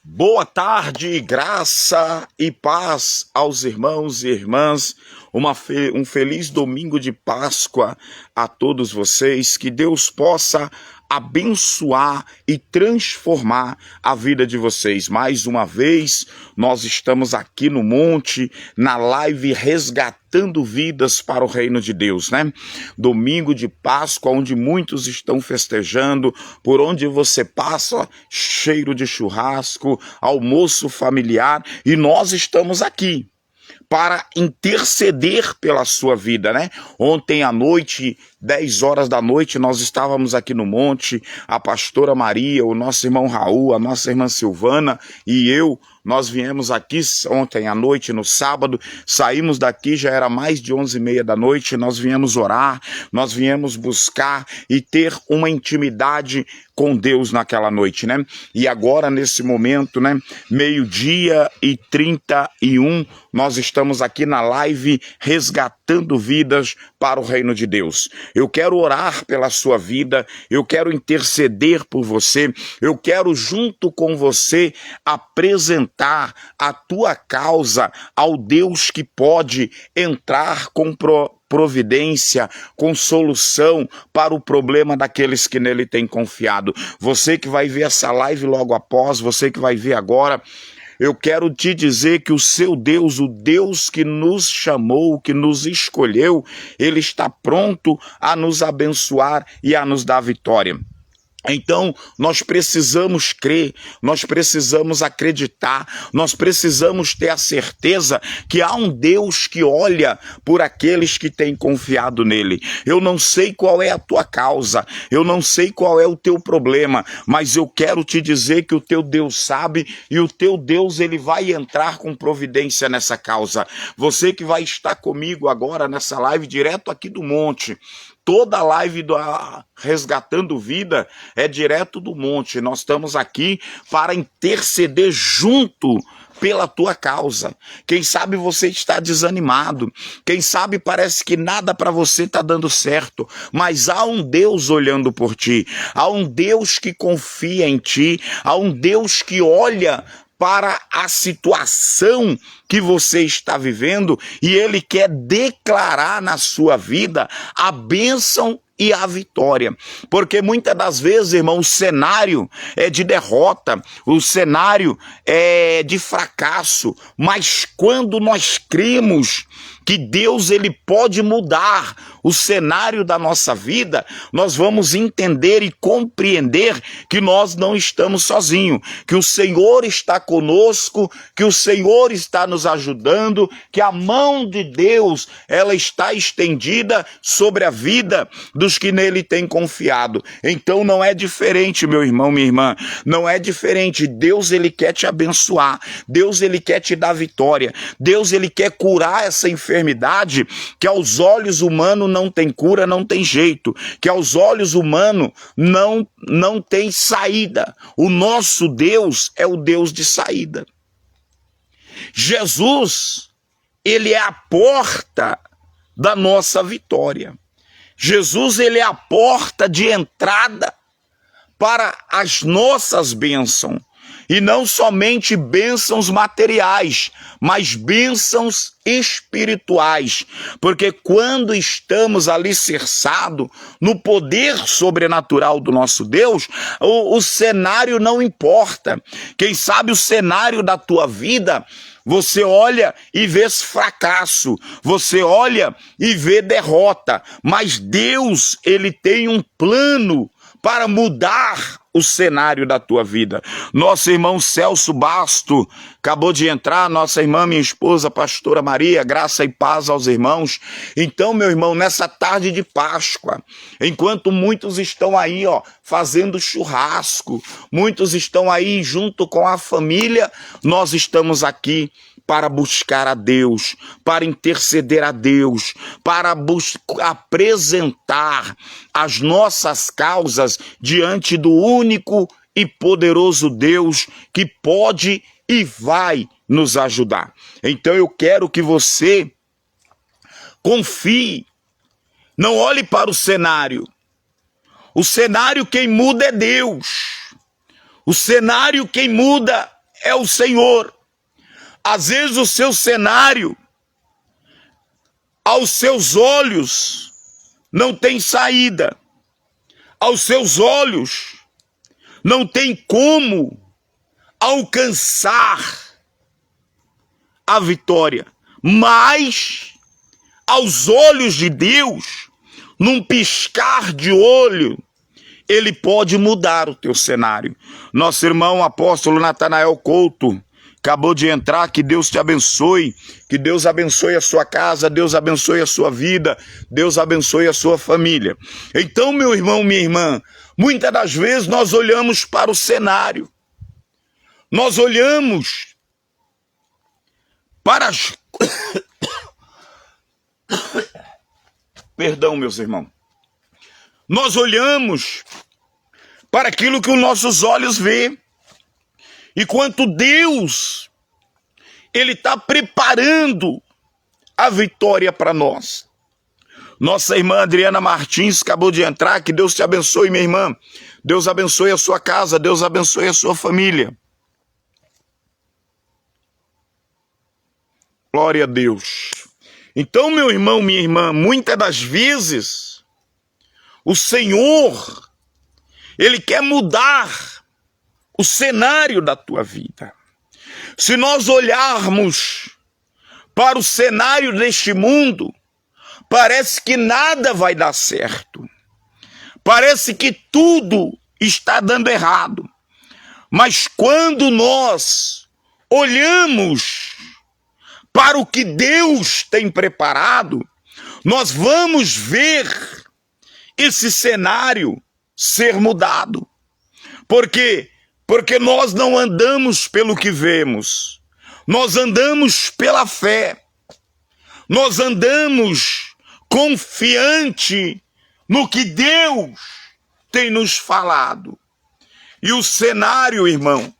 Boa tarde, graça e paz aos irmãos e irmãs. Um feliz domingo de Páscoa a todos vocês. Que Deus possa abençoar e transformar a vida de vocês. Mais uma vez, nós estamos aqui no monte, na live Resgatando Vidas para o Reino de Deus, né? Domingo de Páscoa, onde muitos estão festejando, por onde você passa, cheiro de churrasco, almoço familiar, e nós estamos aqui para interceder pela sua vida, né? Ontem à noite, 10 horas da noite, nós estávamos aqui no monte, a pastora Maria, o nosso irmão Raul, a nossa irmã Silvana e eu, nós viemos aqui ontem à noite, no sábado, saímos daqui, já era mais de 11h30 da noite, nós viemos orar, nós viemos buscar e ter uma intimidade com Deus naquela noite, né? E agora, nesse momento, né, 12h31, nós estamos aqui na live Resgatando Vidas para o Reino de Deus. Eu quero orar pela sua vida, eu quero interceder por você, eu quero junto com você apresentar a tua causa ao Deus que pode entrar com providência, com solução para o problema daqueles que nele têm confiado. Você que vai ver essa live logo após, você que vai ver agora, eu quero te dizer que o seu Deus, o Deus que nos chamou, que nos escolheu, ele está pronto a nos abençoar e a nos dar vitória. Então, nós precisamos crer, nós precisamos acreditar, nós precisamos ter a certeza que há um Deus que olha por aqueles que têm confiado nele. Eu não sei qual é a tua causa, eu não sei qual é o teu problema, mas eu quero te dizer que o teu Deus sabe e o teu Deus ele vai entrar com providência nessa causa. Você que vai estar comigo agora nessa live direto aqui do monte, toda a live do Resgatando Vida é direto do monte. Nós estamos aqui para interceder junto pela tua causa. Quem sabe você está desanimado, quem sabe parece que nada para você está dando certo, mas há um Deus olhando por ti, há um Deus que confia em ti, há um Deus que olha para a situação que você está vivendo e ele quer declarar na sua vida a bênção e a vitória, porque muitas das vezes, irmão, o cenário é de derrota, o cenário é de fracasso, mas quando nós cremos que Deus ele pode mudar o cenário da nossa vida, nós vamos entender e compreender que nós não estamos sozinhos, que o Senhor está conosco, que o Senhor está nos ajudando, que a mão de Deus ela está estendida sobre a vida dos que nele têm confiado. Então não é diferente, meu irmão, minha irmã, não é diferente. Deus ele quer te abençoar, Deus ele quer te dar vitória, Deus ele quer curar essa enfermidade que aos olhos humanos não tem cura, não tem jeito, que aos olhos humanos não tem saída. O nosso Deus é o Deus de saída. Jesus, ele é a porta da nossa vitória. Jesus, ele é a porta de entrada para as nossas bênçãos. E não somente bênçãos materiais, mas bênçãos espirituais. Porque quando estamos alicerçados no poder sobrenatural do nosso Deus, o cenário não importa. Quem sabe o cenário da tua vida, você olha e vê fracasso, você olha e vê derrota, mas Deus, ele tem um plano para mudar o cenário da tua vida. Nosso irmão Celso Basto acabou de entrar, nossa irmã, minha esposa, pastora Maria, graça e paz aos irmãos. Então, meu irmão, nessa tarde de Páscoa, enquanto muitos estão aí, fazendo churrasco, muitos estão aí junto com a família, nós estamos aqui para buscar a Deus, para interceder a Deus, para apresentar as nossas causas diante do único e poderoso Deus que pode e vai nos ajudar. Então eu quero que você confie, não olhe para o cenário. O cenário quem muda é Deus. O cenário quem muda é o Senhor. Às vezes o seu cenário, aos seus olhos, não tem saída. Aos seus olhos, não tem como alcançar a vitória. Mas, aos olhos de Deus, num piscar de olho, Ele pode mudar o teu cenário. Nosso irmão apóstolo Natanael Couto acabou de entrar. Que Deus te abençoe, que Deus abençoe a sua casa, Deus abençoe a sua vida, Deus abençoe a sua família. Então, meu irmão, minha irmã, muitas das vezes nós olhamos para o cenário, nós olhamos para as... Perdão, meus irmãos. Nós olhamos para aquilo que os nossos olhos vê. Enquanto Deus, Ele está preparando a vitória para nós. Nossa irmã Adriana Martins acabou de entrar. Que Deus te abençoe, minha irmã. Deus abençoe a sua casa, Deus abençoe a sua família. Glória a Deus. Então, meu irmão, minha irmã, muitas das vezes, o Senhor, Ele quer mudar o cenário da tua vida. Se nós olharmos para o cenário deste mundo, parece que nada vai dar certo. Parece que tudo está dando errado. Mas quando nós olhamos para o que Deus tem preparado, nós vamos ver esse cenário ser mudado. Por quê? Porque nós não andamos pelo que vemos, nós andamos pela fé, nós andamos confiante no que Deus tem nos falado. E o cenário, irmão,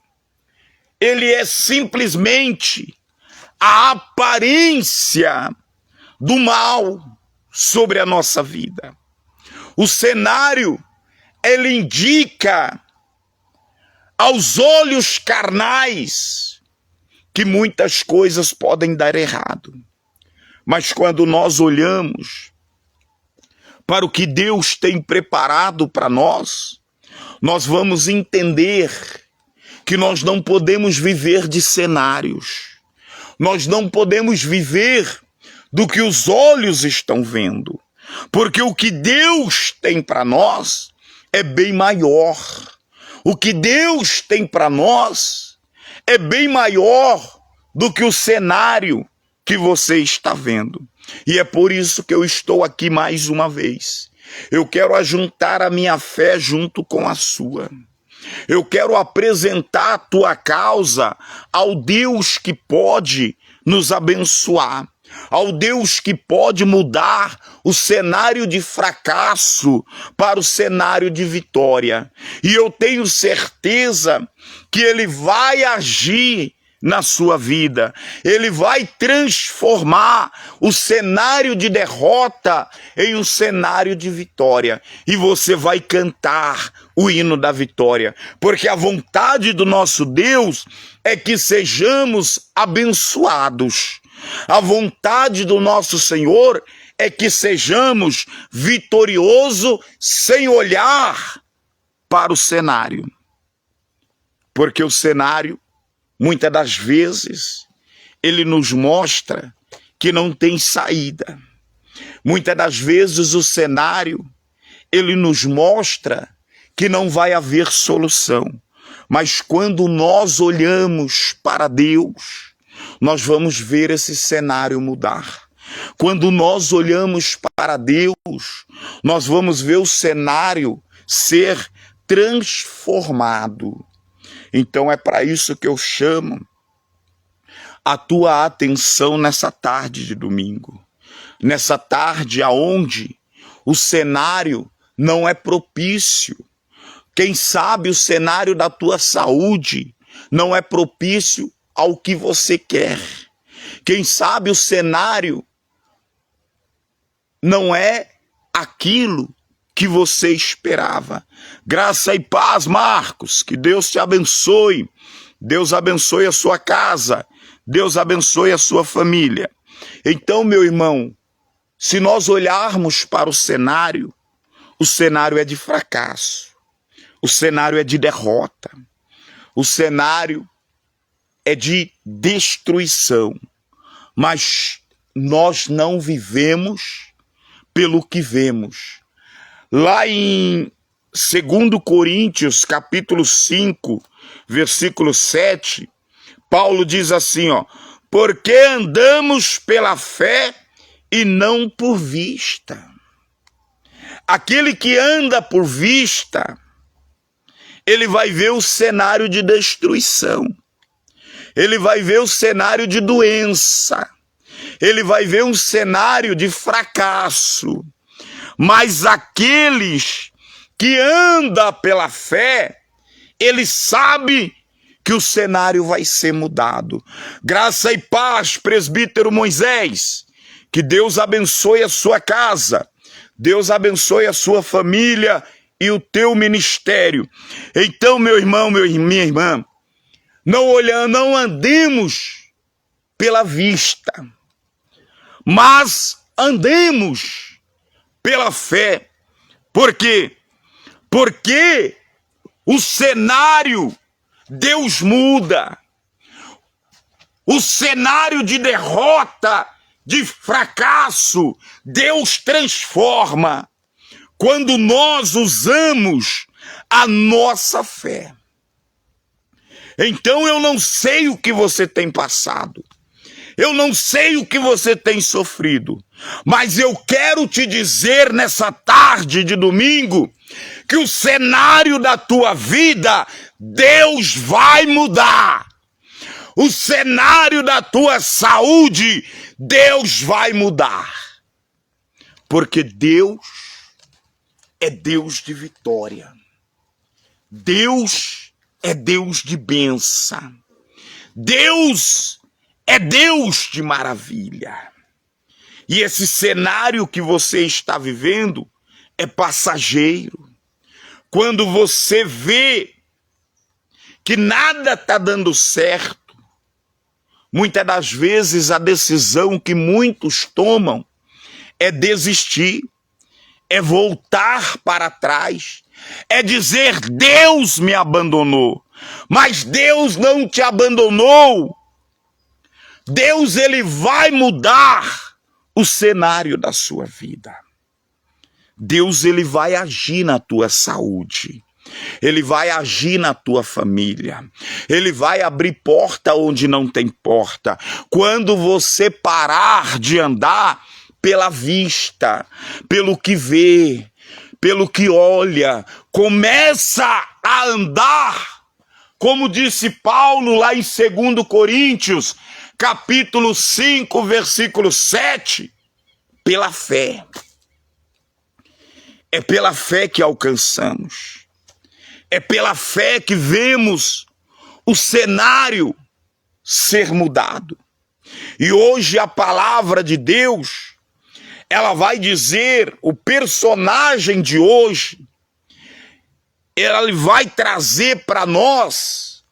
ele é simplesmente a aparência do mal sobre a nossa vida. O cenário, ele indica aos olhos carnais que muitas coisas podem dar errado. Mas quando nós olhamos para o que Deus tem preparado para nós, nós vamos entender que nós não podemos viver de cenários. Nós não podemos viver do que os olhos estão vendo. Porque o que Deus tem para nós é bem maior. O que Deus tem para nós é bem maior do que o cenário que você está vendo. E é por isso que eu estou aqui mais uma vez. Eu quero ajuntar a minha fé junto com a sua. Eu quero apresentar a tua causa ao Deus que pode nos abençoar, ao Deus que pode mudar o cenário de fracasso para o cenário de vitória. E eu tenho certeza que Ele vai agir na sua vida. Ele vai transformar o cenário de derrota em um cenário de vitória. E você vai cantar o hino da vitória. Porque a vontade do nosso Deus é que sejamos abençoados. A vontade do nosso Senhor é que sejamos vitoriosos sem olhar para o cenário. Porque o cenário, muitas das vezes, ele nos mostra que não tem saída. Muitas das vezes o cenário, ele nos mostra que não vai haver solução. Mas quando nós olhamos para Deus, nós vamos ver esse cenário mudar. Quando nós olhamos para Deus, nós vamos ver o cenário ser transformado. Então é para isso que eu chamo a tua atenção nessa tarde de domingo. Nessa tarde aonde o cenário não é propício. Quem sabe o cenário da tua saúde não é propício ao que você quer. Quem sabe o cenário não é aquilo que você esperava. Graça e paz, Marcos, que Deus te abençoe, Deus abençoe a sua casa, Deus abençoe a sua família. Então, meu irmão, se nós olharmos para o cenário é de fracasso, o cenário é de derrota, o cenário é de destruição, mas nós não vivemos pelo que vemos. Lá em 2 Coríntios, capítulo 5, versículo 7, Paulo diz assim, porque andamos pela fé e não por vista. Aquele que anda por vista, ele vai ver o cenário de destruição, ele vai ver o cenário de doença, ele vai ver um cenário de fracasso. Mas aqueles que andam pela fé, ele sabe que o cenário vai ser mudado. Graça e paz, presbítero Moisés. Que Deus abençoe a sua casa, Deus abençoe a sua família e o teu ministério. Então, meu irmão, minha irmã, não andemos pela vista, mas andemos pela fé. Por quê? Porque o cenário Deus muda. O cenário de derrota, de fracasso, Deus transforma quando nós usamos a nossa fé. Então eu não sei o que você tem passado, eu não sei o que você tem sofrido, mas eu quero te dizer nessa tarde de domingo que o cenário da tua vida, Deus vai mudar. O cenário da tua saúde, Deus vai mudar. Porque Deus é Deus de vitória. Deus é Deus de bênção. Deus é Deus de maravilha. E esse cenário que você está vivendo é passageiro. Quando você vê que nada está dando certo, muitas das vezes a decisão que muitos tomam é desistir, é voltar para trás, é dizer Deus me abandonou. Mas Deus não te abandonou. Deus, ele vai mudar o cenário da sua vida. Deus, ele vai agir na tua saúde. Ele vai agir na tua família. Ele vai abrir porta onde não tem porta. Quando você parar de andar pela vista, pelo que vê, pelo que olha, começa a andar, como disse Paulo lá em 2 Coríntios, capítulo 5, versículo 7, pela fé. É pela fé que alcançamos. É pela fé que vemos o cenário ser mudado. E hoje a palavra de Deus, ela vai dizer, o personagem de hoje, ela vai trazer para nós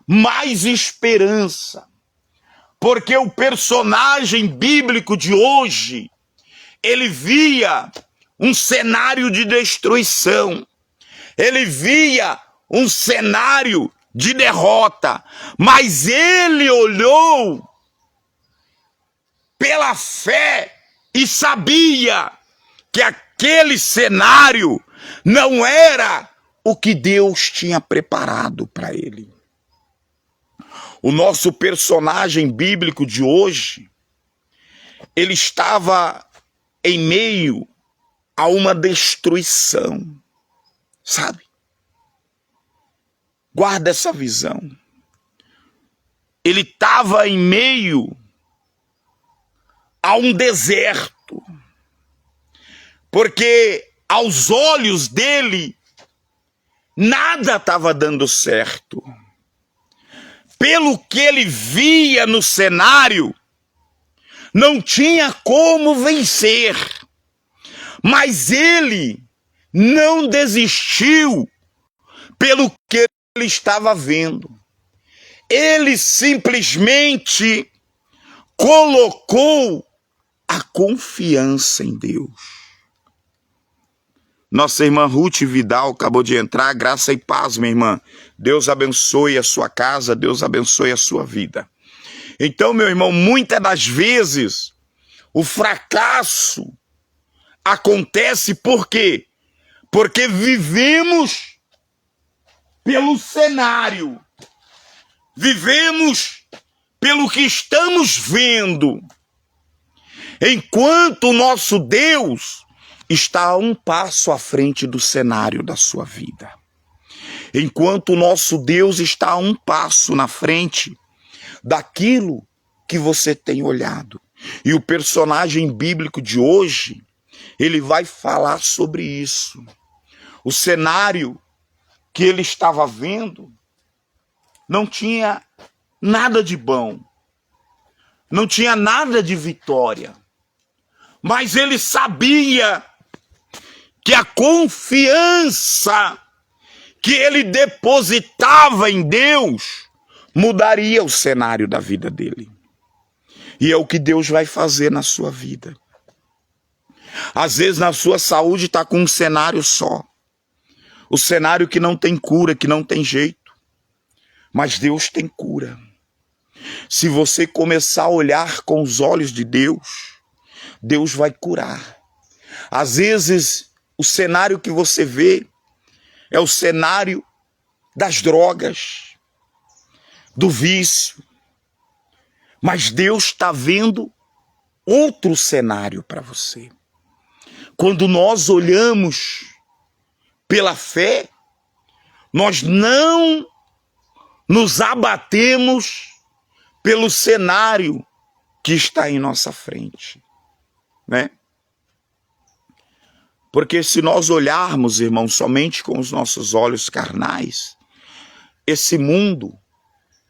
mais esperança. Porque o personagem bíblico de hoje, ele via um cenário de destruição. Ele via um cenário de derrota, mas ele olhou pela fé e sabia que aquele cenário não era o que Deus tinha preparado para ele. O nosso personagem bíblico de hoje, ele estava em meio a uma destruição. Sabe? Guarda essa visão. Ele estava em meio a um deserto, porque aos olhos dele nada estava dando certo. Pelo que ele via no cenário, não tinha como vencer. Mas ele não desistiu pelo que ele estava vendo. ele simplesmente colocou a confiança em Deus. Nossa irmã Ruth Vidal acabou de entrar, graça e paz, minha irmã. Deus abençoe a sua casa, Deus abençoe a sua vida. Então, meu irmão, muitas das vezes o fracasso acontece por quê? Porque vivemos pelo cenário, vivemos pelo que estamos vendo, enquanto o nosso Deus está a um passo à frente do cenário da sua vida. Enquanto o nosso Deus está a um passo na frente daquilo que você tem olhado. E o personagem bíblico de hoje, ele vai falar sobre isso. O cenário que ele estava vendo não tinha nada de bom, não tinha nada de vitória, mas ele sabia que a confiança que ele depositava em Deus mudaria o cenário da vida dele. E é o que Deus vai fazer na sua vida. Às vezes na sua saúde está com um cenário só. O cenário que não tem cura, que não tem jeito. Mas Deus tem cura. Se você começar a olhar com os olhos de Deus, Deus vai curar. Às vezes o cenário que você vê é o cenário das drogas, do vício. Mas Deus está vendo outro cenário para você. Quando nós olhamos pela fé, nós não nos abatemos pelo cenário que está em nossa frente, né? Porque se nós olharmos, irmãos, somente com os nossos olhos carnais, esse mundo,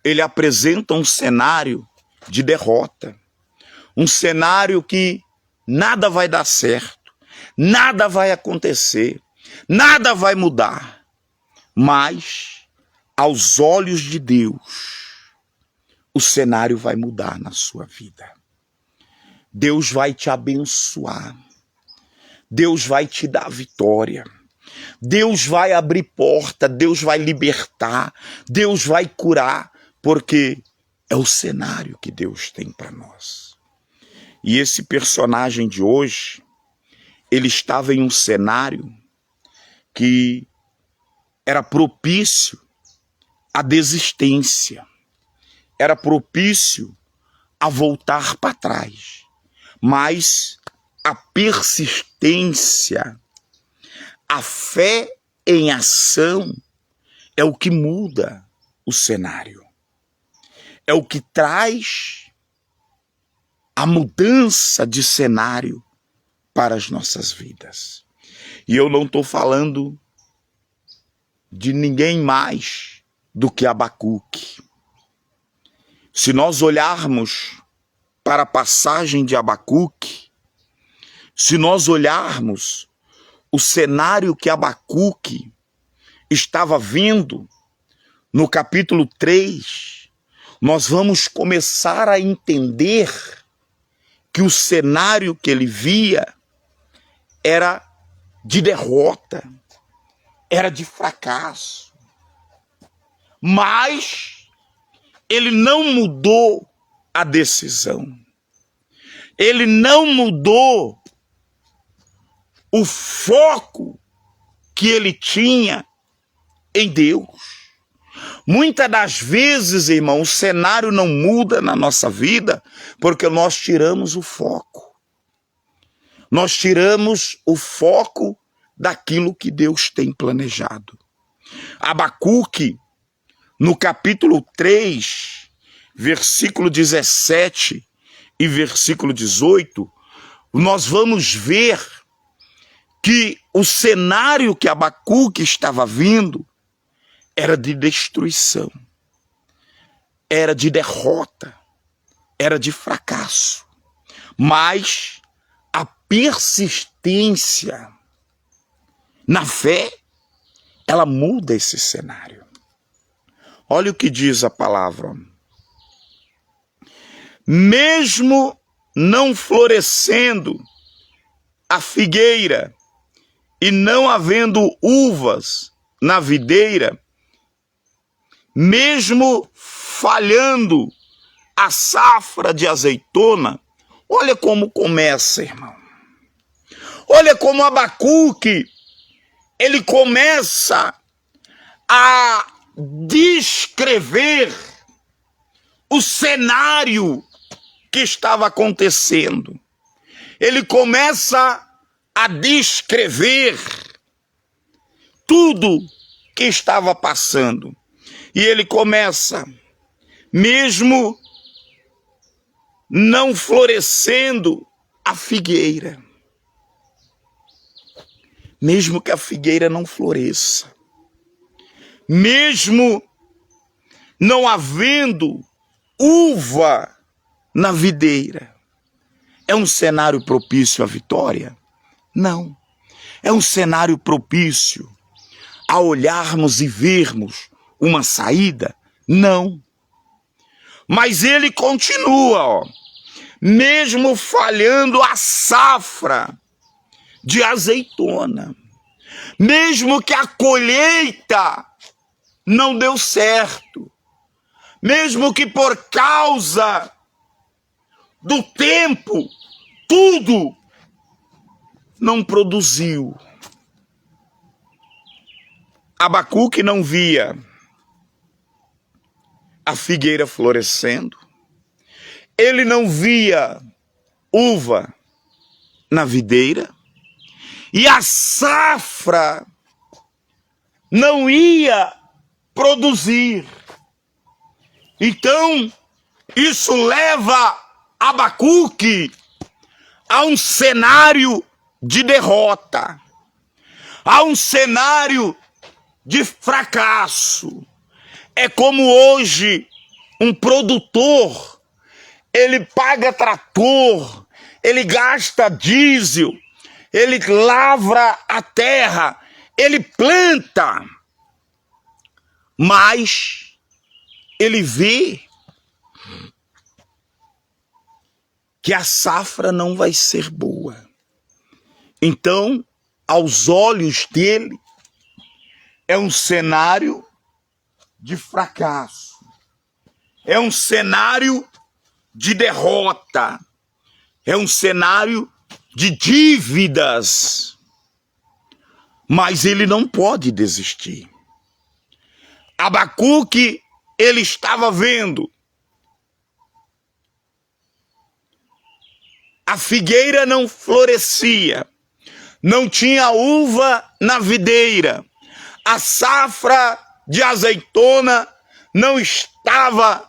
ele apresenta um cenário de derrota, um cenário que nada vai dar certo, nada vai acontecer, nada vai mudar. Mas, aos olhos de Deus, o cenário vai mudar na sua vida. Deus vai te abençoar. Deus vai te dar vitória. Deus vai abrir porta, Deus vai libertar, Deus vai curar, porque é o cenário que Deus tem para nós. E esse personagem de hoje, ele estava em um cenário que era propício à desistência, era propício a voltar para trás. Mas a persistência, a fé em ação é o que muda o cenário. É o que traz a mudança de cenário para as nossas vidas. E eu não estou falando de ninguém mais do que Abacuque. Se nós olharmos para a passagem de Abacuque, se nós olharmos o cenário que Abacuque estava vendo no capítulo 3, nós vamos começar a entender que o cenário que ele via era de derrota, era de fracasso. Mas ele não mudou a decisão. Ele não mudou o foco que ele tinha em Deus. Muitas das vezes, irmão, o cenário não muda na nossa vida porque nós tiramos o foco. Nós tiramos o foco daquilo que Deus tem planejado. Abacuque, no capítulo 3, versículo 17 e versículo 18, nós vamos ver que o cenário que Abacuque estava vindo era de destruição, era de derrota, era de fracasso. Mas a persistência na fé, ela muda esse cenário. Olha o que diz a palavra. Mesmo não florescendo a figueira e não havendo uvas na videira, mesmo falhando a safra de azeitona, olha como começa, irmão. Olha como Abacuque, ele começa a descrever o cenário que estava acontecendo. Ele começa a descrever tudo que estava passando. E ele começa, mesmo não florescendo a figueira, mesmo que a figueira não floresça, mesmo não havendo uva na videira, é um cenário propício à vitória? Não. É um cenário propício a olharmos e vermos uma saída? Não. Mas ele continua, ó, mesmo falhando a safra de azeitona, mesmo que a colheita não deu certo, mesmo que por causa do tempo tudo não produziu, Abacuque não via a figueira florescendo, ele não via uva na videira, e a safra não ia produzir. Então, isso leva Abacuque a um cenário de derrota, a um cenário de fracasso. É como hoje um produtor, ele paga trator, ele gasta diesel, ele lavra a terra, ele planta, mas ele vê que a safra não vai ser boa. Então, aos olhos dele, é um cenário de fracasso, é um cenário de derrota, é um cenário de dívidas. Mas ele não pode desistir. Abacuque, ele estava vendo a figueira não florescia, não tinha uva na videira, a safra de azeitona não estava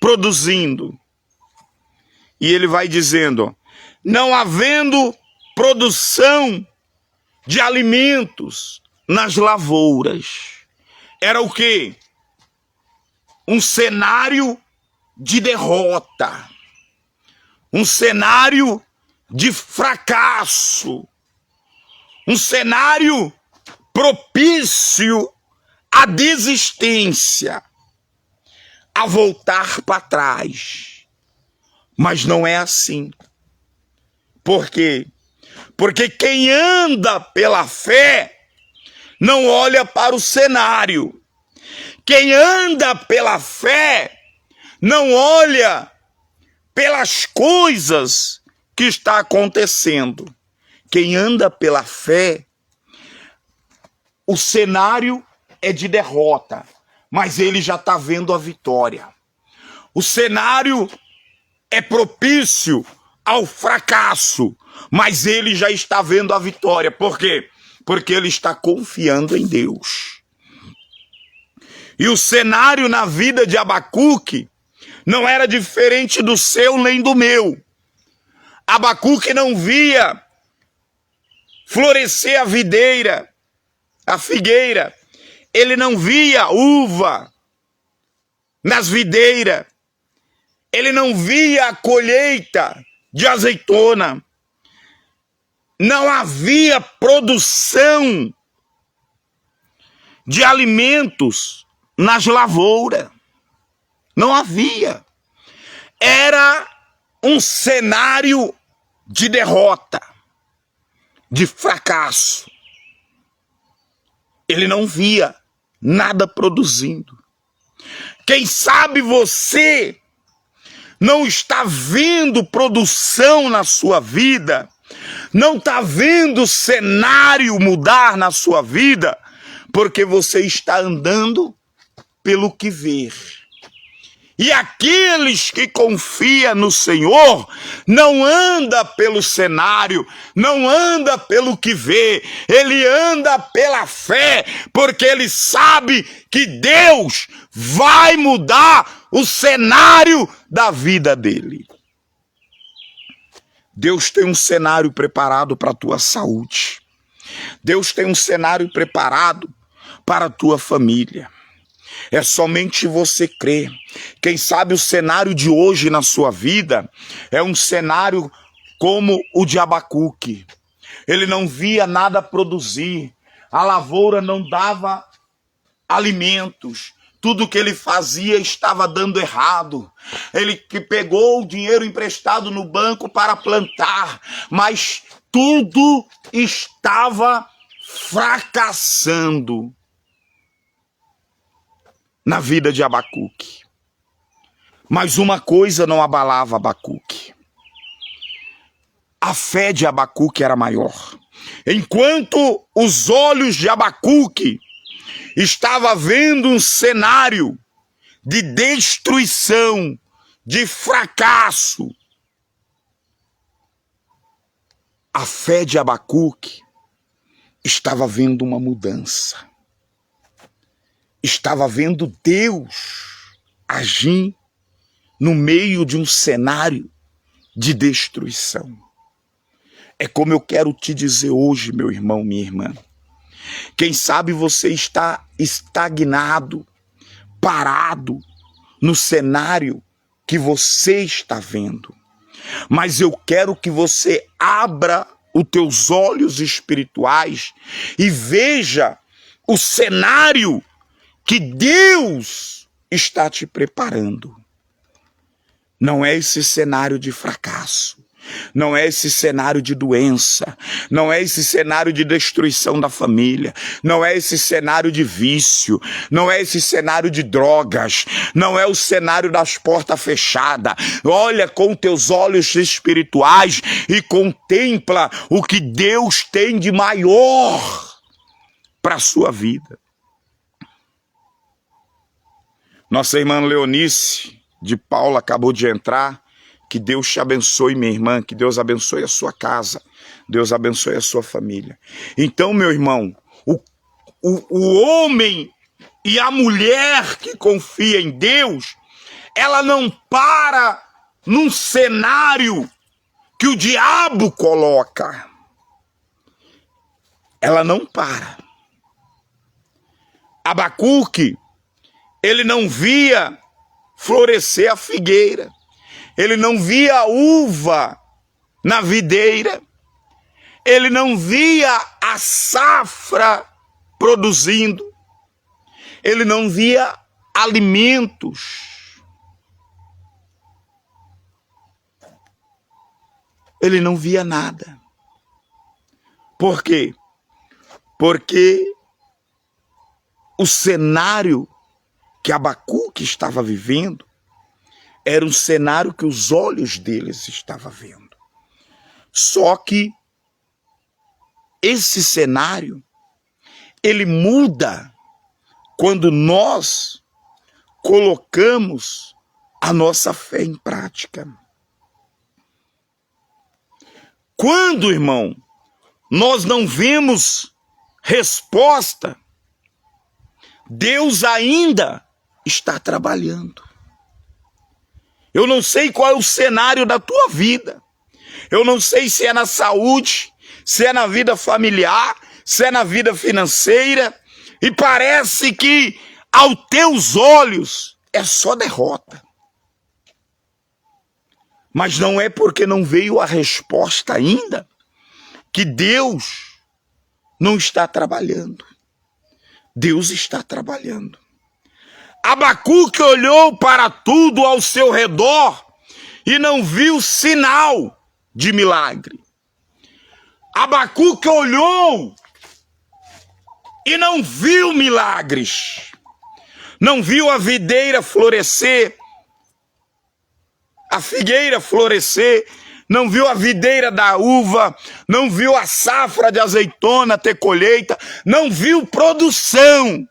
produzindo. E ele vai dizendo, não havendo produção de alimentos nas lavouras. Era o quê? Um cenário de derrota, um cenário de fracasso, um cenário propício à desistência, a voltar para trás. Mas não é assim. Por quê? Porque quem anda pela fé não olha para o cenário. Quem anda pela fé não olha pelas coisas que está acontecendo. Quem anda pela fé, o cenário é de derrota, mas ele já está vendo a vitória. O cenário é propício ao fracasso, mas ele já está vendo a vitória. Por quê? Porque ele está confiando em Deus. E o cenário na vida de Abacuque não era diferente do seu nem do meu. Abacuque não via florescer a videira, a figueira. Ele não via uva nas videiras. Ele não via a colheita de azeitona. Não havia produção de alimentos nas lavouras. Não havia. Era um cenário de derrota, de fracasso. Ele não via nada produzindo. Quem sabe você não está vendo produção na sua vida, não está vendo o cenário mudar na sua vida, porque você está andando pelo que vê. E aqueles que confiam no Senhor não anda pelo cenário, não anda pelo que vê, ele anda pela fé, porque ele sabe que Deus vai mudar o cenário da vida dele. Deus tem um cenário preparado para a tua saúde. Deus tem um cenário preparado para a tua família. É somente você crer. Quem sabe o cenário de hoje na sua vida é um cenário como o de Abacuque. Ele não via nada produzir. A lavoura não dava alimentos. Tudo que ele fazia estava dando errado. Ele que pegou o dinheiro emprestado no banco para plantar, mas tudo estava fracassando na vida de Abacuque. Mas uma coisa não abalava Abacuque. A fé de Abacuque era maior. Enquanto os olhos de Abacuque estavam vendo um cenário de destruição, de fracasso, a fé de Abacuque estava vendo uma mudança. Estava vendo Deus agir no meio de um cenário de destruição. É como eu quero te dizer hoje, meu irmão, minha irmã. Quem sabe você está estagnado, parado no cenário que você está vendo. Mas eu quero que você abra os teus olhos espirituais e veja o cenário que Deus está te preparando. Não é esse cenário de fracasso, não é esse cenário de doença, não é esse cenário de destruição da família, não é esse cenário de vício, não é esse cenário de drogas, não é o cenário das portas fechadas. Olha com teus olhos espirituais e contempla o que Deus tem de maior para a sua vida. Nossa irmã Leonice de Paula acabou de entrar. Que Deus te abençoe, minha irmã, que Deus abençoe a sua casa, Deus abençoe a sua família. Então, meu irmão, o homem e a mulher que confia em Deus, ela não para num cenário que o diabo coloca. Ela não para. Abacuque, ele não via florescer a figueira. Ele não via a uva na videira. Ele não via a safra produzindo. Ele não via alimentos. Ele não via nada. Por quê? Porque o cenário que Abacuque estava vivendo era um cenário que os olhos deles estavam vendo. Só que esse cenário, ele muda quando nós colocamos a nossa fé em prática. Quando, irmão, nós não vemos resposta, Deus ainda está trabalhando. Eu não sei qual é o cenário da tua vida. Eu não sei se é na saúde, se é na vida familiar, se é na vida financeira. E parece que aos teus olhos é só derrota. Mas não é porque não veio a resposta ainda que Deus não está trabalhando. Deus está trabalhando. Abacuque olhou para tudo ao seu redor e não viu sinal de milagre. Abacuque olhou e não viu milagres. Não viu a videira florescer, a figueira florescer, não viu a videira da uva, não viu a safra de azeitona ter colheita, não viu produção.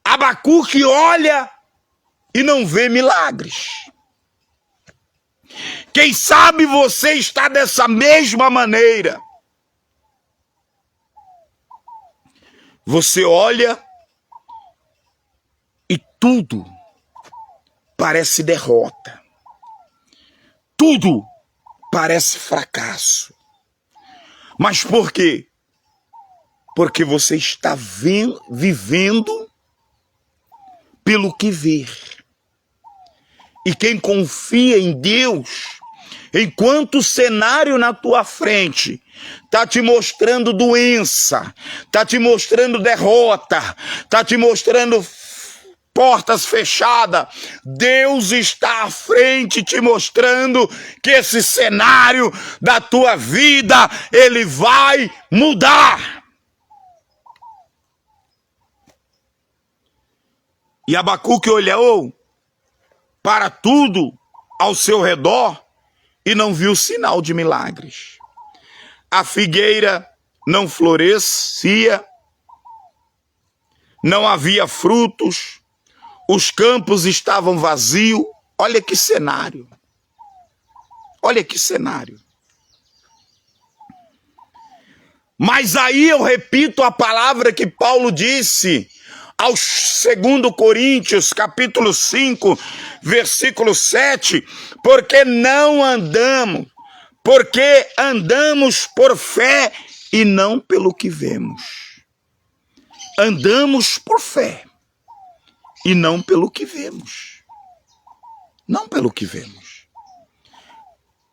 Abacuque olha e não vê milagres. Quem sabe você está dessa mesma maneira. Você olha e tudo parece derrota. Tudo parece fracasso. Mas por quê? Porque você está vivendo pelo que vê. E quem confia em Deus, enquanto o cenário na tua frente está te mostrando doença, está te mostrando derrota, está te mostrando portas fechadas, Deus está à frente te mostrando que esse cenário da tua vida, ele vai mudar. E Abacuque olhou para tudo ao seu redor e não viu sinal de milagres. A figueira não florescia, não havia frutos, os campos estavam vazios. Olha que cenário. Olha que cenário. Mas aí eu repito a palavra que Paulo disse aos 2 Coríntios, capítulo 5, versículo 7, porque andamos por fé e não pelo que vemos. Andamos por fé e não pelo que vemos. Não pelo que vemos.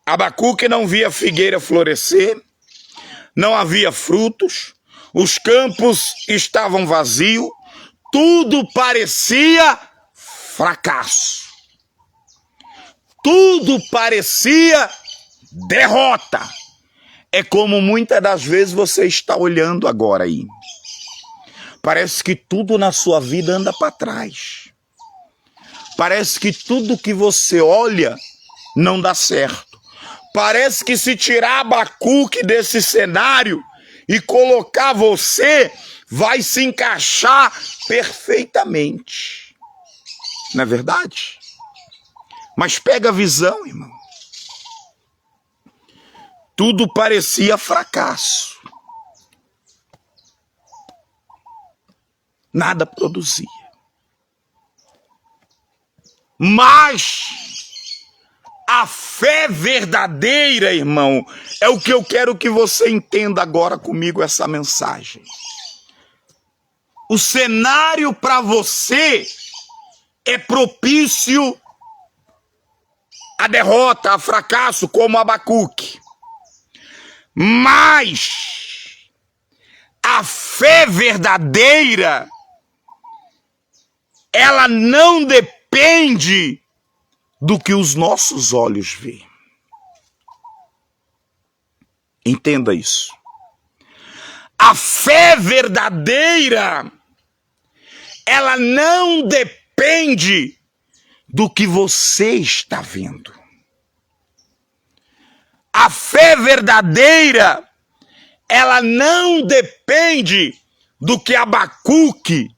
Abacuque não via figueira florescer, não havia frutos, os campos estavam vazios, tudo parecia fracasso. Tudo parecia derrota. É como muitas das vezes você está olhando agora aí. Parece que tudo na sua vida anda para trás. Parece que tudo que você olha não dá certo. Parece que se tirar Abacuque desse cenário e colocar você, vai se encaixar perfeitamente. Não é verdade? Mas pega a visão, irmão. Tudo parecia fracasso. Nada produzia. Mas a fé verdadeira, irmão, é o que eu quero que você entenda agora comigo essa mensagem. O cenário para você é propício à derrota, a fracasso, como Abacuque. Mas a fé verdadeira, ela não depende do que os nossos olhos veem. Entenda isso. A fé verdadeira, ela não depende do que você está vendo. A fé verdadeira, ela não depende do que Abacuque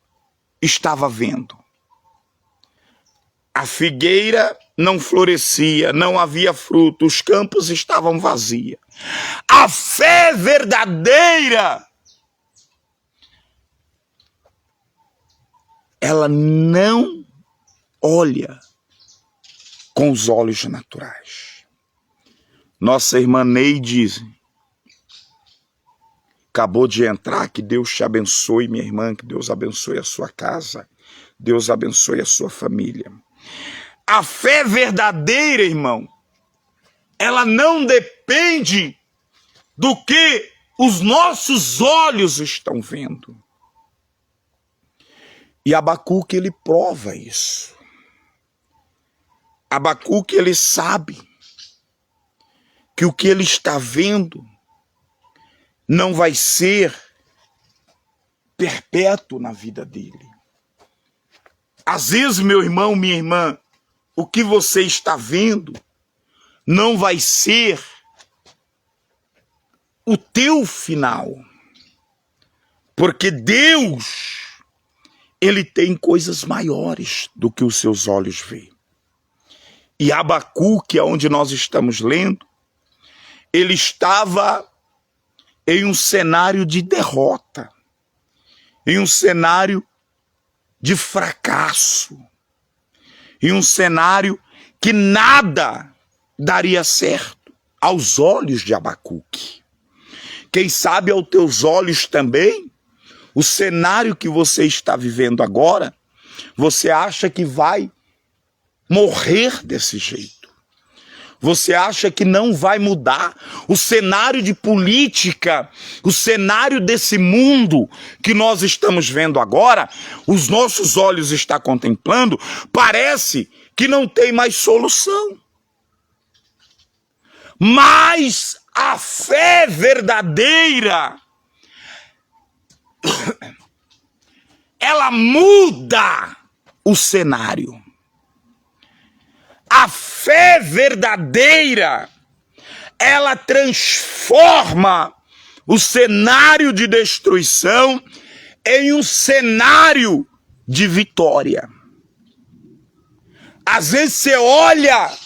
estava vendo. A figueira não florescia, não havia fruto, os campos estavam vazios. A fé verdadeira, ela não olha com os olhos naturais. Nossa irmã Neide acabou de entrar, que Deus te abençoe, minha irmã, que Deus abençoe a sua casa, Deus abençoe a sua família. A fé verdadeira, irmão, ela não depende do que os nossos olhos estão vendo. E Abacuque, ele prova isso. Abacuque, ele sabe que o que ele está vendo não vai ser perpétuo na vida dele. Às vezes, meu irmão, minha irmã, o que você está vendo não vai ser o teu final. Porque Deus, ele tem coisas maiores do que os seus olhos veem. E Abacuque, onde nós estamos lendo, ele estava em um cenário de derrota, em um cenário de fracasso, em um cenário que nada daria certo aos olhos de Abacuque. Quem sabe aos teus olhos também, o cenário que você está vivendo agora, você acha que vai morrer desse jeito. Você acha que não vai mudar. O cenário de política, o cenário desse mundo que nós estamos vendo agora, os nossos olhos estão contemplando, parece que não tem mais solução. Mas a fé verdadeira, ela muda o cenário. A fé verdadeira, ela transforma o cenário de destruição em um cenário de vitória. Às vezes você olha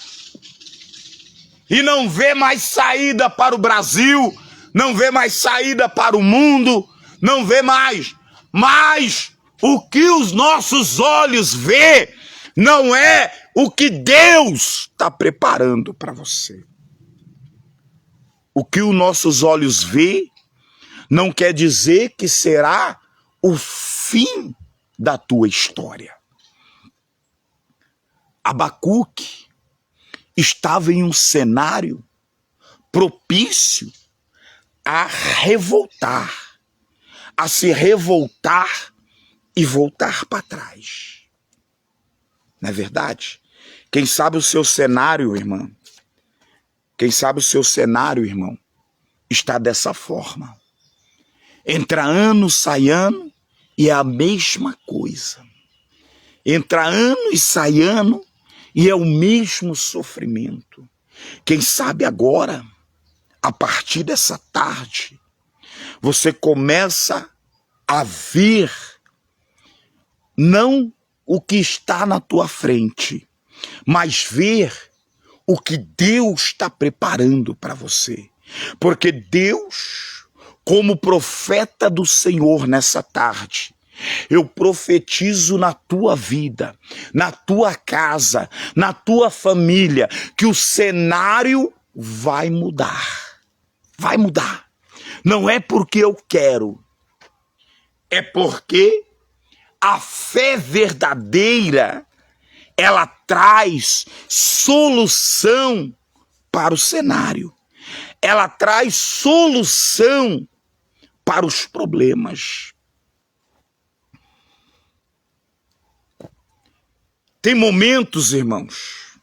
e não vê mais saída para o Brasil, não vê mais saída para o mundo, não vê mais. Mas o que os nossos olhos vê não é o que Deus está preparando para você. O que os nossos olhos vê não quer dizer que será o fim da tua história. Abacuque estava em um cenário propício a revoltar, a se revoltar e voltar para trás. Não é verdade? Quem sabe o seu cenário, irmão, quem sabe o seu cenário, irmão, está dessa forma. Entra ano, sai ano e é a mesma coisa. Entra ano e sai ano e é o mesmo sofrimento. Quem sabe agora, a partir dessa tarde, você começa a ver não o que está na tua frente, mas ver o que Deus está preparando para você. Porque Deus, como profeta do Senhor nessa tarde, eu profetizo na tua vida, na tua casa, na tua família, que o cenário vai mudar. Vai mudar. Não é porque eu quero, é porque a fé verdadeira, ela traz solução para o cenário. Ela traz solução para os problemas. Tem momentos, irmãos,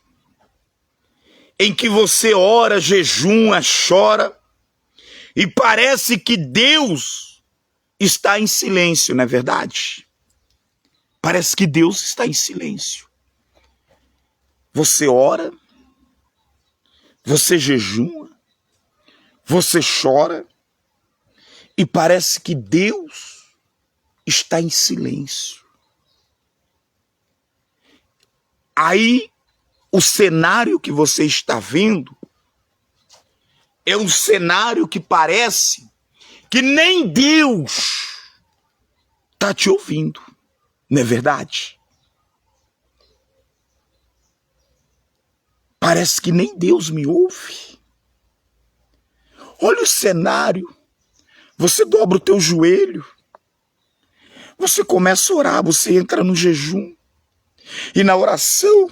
em que você ora, jejuma, chora, e parece que Deus está em silêncio, não é verdade? Parece que Deus está em silêncio. Você ora, você jejuma, você chora, e parece que Deus está em silêncio. Aí, o cenário que você está vendo é um cenário que parece que nem Deus está te ouvindo. Não é verdade? Parece que nem Deus me ouve. Olha o cenário. Você dobra o teu joelho. Você começa a orar, você entra no jejum. E na oração,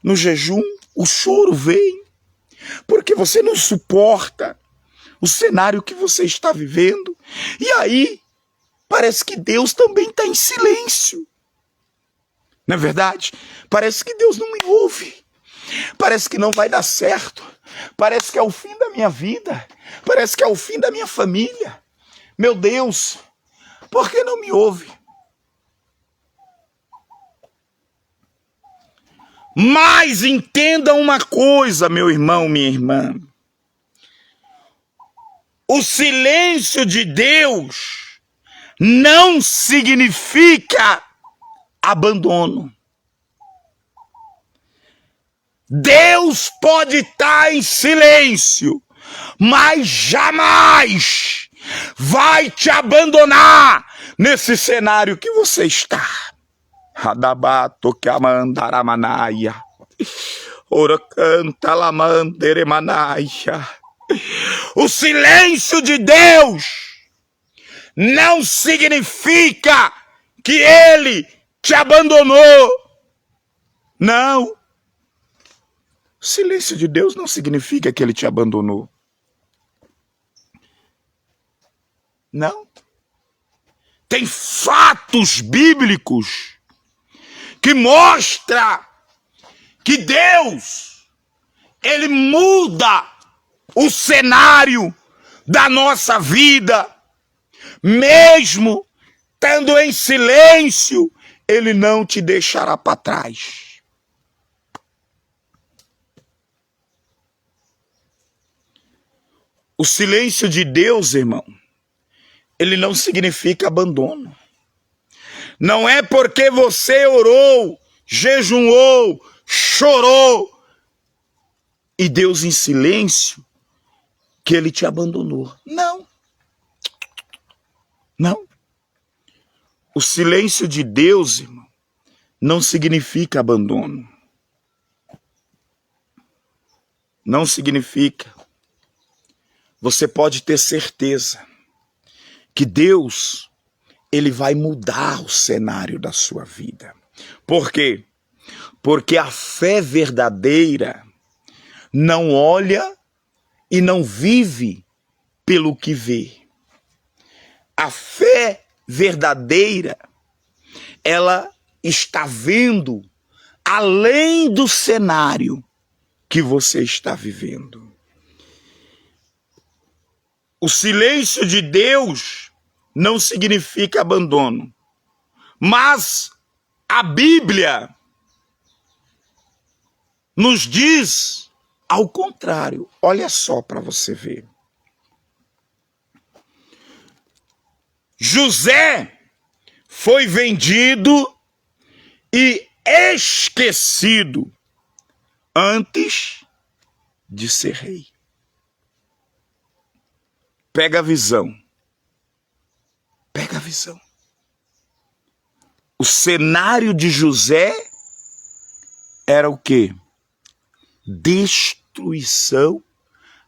no jejum, o choro vem. Porque você não suporta o cenário que você está vivendo. E aí, parece que Deus também está em silêncio. Não é verdade? Parece que Deus não me ouve. Parece que não vai dar certo. Parece que é o fim da minha vida. Parece que é o fim da minha família. Meu Deus, por que não me ouve? Mas entenda uma coisa, meu irmão, minha irmã. O silêncio de Deus não significa abandono. Deus pode estar em silêncio, mas jamais vai te abandonar nesse cenário que você está. Radabato que amandaramanaya. Ora canta lamanderemanaia. O silêncio de Deus não significa que Ele te abandonou. Não. O silêncio de Deus não significa que Ele te abandonou. Não. Tem fatos bíblicos que mostram que Deus, Ele muda o cenário da nossa vida. Mesmo estando em silêncio, Ele não te deixará para trás. O silêncio de Deus, irmão, ele não significa abandono. Não é porque você orou, jejuou, chorou, e Deus em silêncio, que Ele te abandonou. Não. Não. O silêncio de Deus, irmão, não significa abandono. Não significa. Você pode ter certeza que Deus, Ele vai mudar o cenário da sua vida. Por quê? Porque a fé verdadeira não olha e não vive pelo que vê. A fé verdadeira, ela está vendo além do cenário que você está vivendo. O silêncio de Deus não significa abandono, mas a Bíblia nos diz ao contrário. Olha só para você ver. José foi vendido e esquecido antes de ser rei. Pega a visão. Pega a visão. O cenário de José era o quê? Destruição,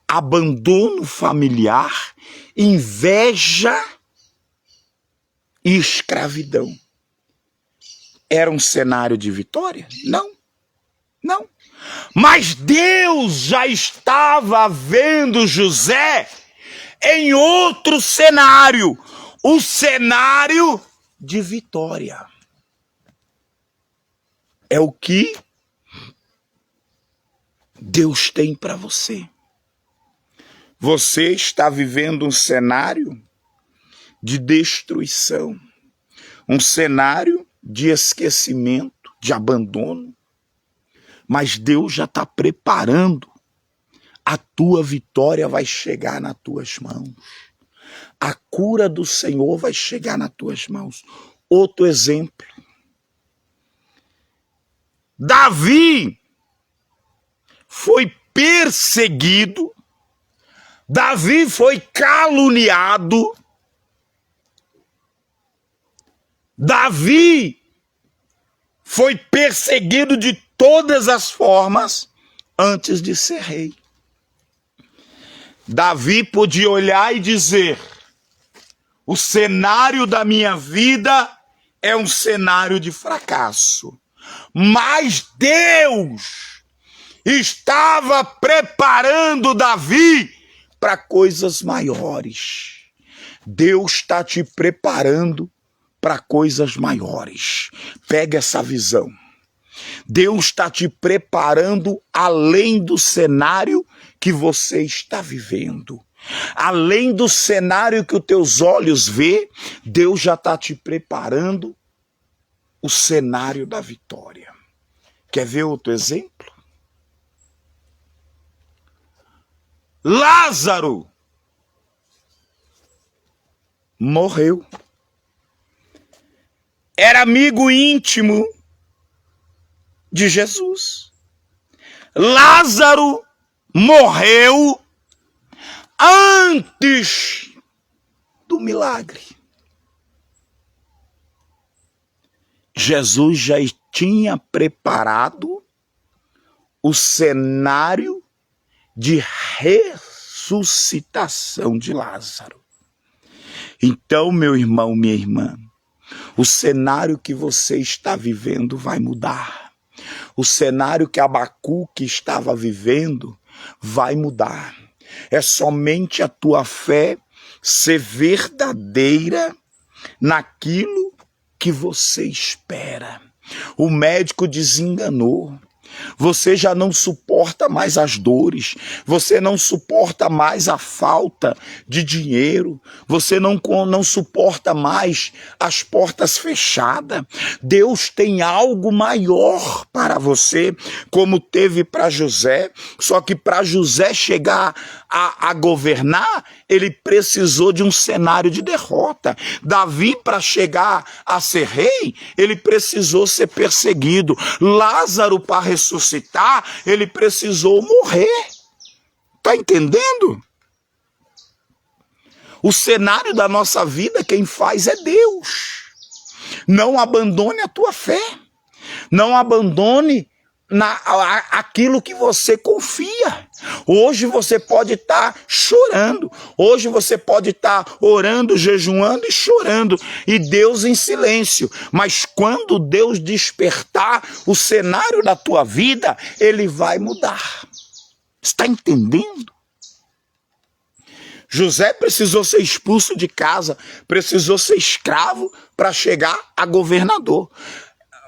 abandono familiar, inveja e escravidão. Era um cenário de vitória? Não. Não. Mas Deus já estava vendo José em outro cenário, o cenário de vitória. É o que Deus tem para você. Você está vivendo um cenário de destruição, um cenário de esquecimento, de abandono, mas Deus já está preparando. A tua vitória vai chegar nas tuas mãos. A cura do Senhor vai chegar nas tuas mãos. Outro exemplo. Davi foi perseguido. Davi foi caluniado. Davi foi perseguido de todas as formas antes de ser rei. Davi podia olhar e dizer: o cenário da minha vida é um cenário de fracasso. Mas Deus estava preparando Davi para coisas maiores. Deus está te preparando para coisas maiores. Pega essa visão. Deus está te preparando além do cenário que você está vivendo. Além do cenário que os teus olhos vê, Deus já está te preparando o cenário da vitória. Quer ver outro exemplo? Lázaro morreu. Era amigo íntimo de Jesus. Lázaro morreu antes do milagre. Jesus já tinha preparado o cenário de ressuscitação de Lázaro. Então, meu irmão, minha irmã, o cenário que você está vivendo vai mudar. O cenário que Abacuque estava vivendo vai mudar. É somente a tua fé ser verdadeira naquilo que você espera. O médico desenganou. Você já não suporta mais as dores, você não suporta mais a falta de dinheiro, você não suporta mais as portas fechadas. Deus tem algo maior para você, como teve para José, só que para José chegar a governar, ele precisou de um cenário de derrota. Davi, para chegar a ser rei, ele precisou ser perseguido. Lázaro, para ressuscitar, ele precisou morrer. Tá entendendo? O cenário da nossa vida, quem faz é Deus. Não abandone a tua fé. Não abandone aquilo que você confia. Hoje você pode estar chorando, hoje você pode estar orando, jejuando e chorando, e Deus em silêncio, mas quando Deus despertar o cenário da tua vida, Ele vai mudar. Está entendendo? José precisou ser expulso de casa, precisou ser escravo para chegar a governador.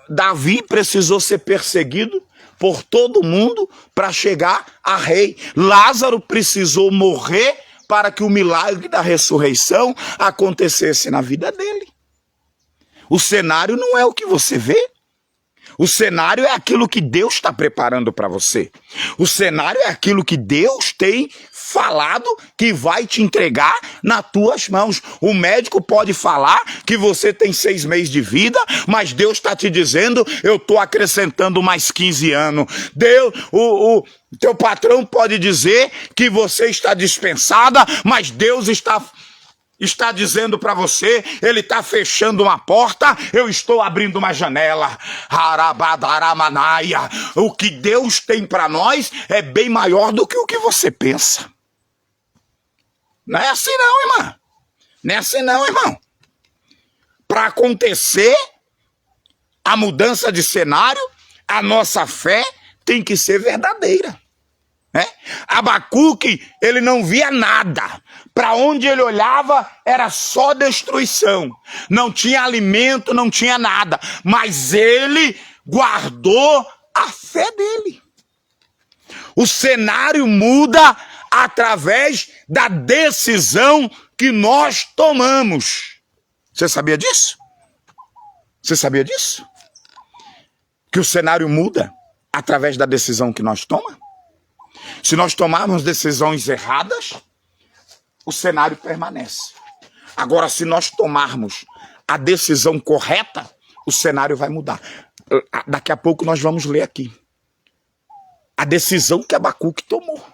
Davi precisou ser perseguido por todo mundo para chegar a rei. Lázaro precisou morrer para que o milagre da ressurreição acontecesse na vida dele. O cenário não é o que você vê. O cenário é aquilo que Deus está preparando para você. O cenário é aquilo que Deus tem falado que vai te entregar nas tuas mãos. O médico pode falar que você tem 6 meses de vida, mas Deus está te dizendo, eu estou acrescentando mais 15 anos. O teu patrão pode dizer que você está dispensada, mas Deus está dizendo para você, Ele está fechando uma porta, eu estou abrindo uma janela. Harabadaramanaia. O que Deus tem para nós é bem maior do que o que você pensa. Não é assim não, irmã. Não é assim não, irmão. Para acontecer a mudança de cenário, a nossa fé tem que ser verdadeira. Abacuque, ele não via nada. Para onde ele olhava era só destruição. Não tinha alimento, não tinha nada. Mas ele guardou a fé dele. O cenário muda através da decisão que nós tomamos. Você sabia disso? Você sabia disso? Que o cenário muda através da decisão que nós tomamos? Se nós tomarmos decisões erradas, o cenário permanece. Agora, se nós tomarmos a decisão correta, o cenário vai mudar. Daqui a pouco nós vamos ler aqui a decisão que Abacuque tomou.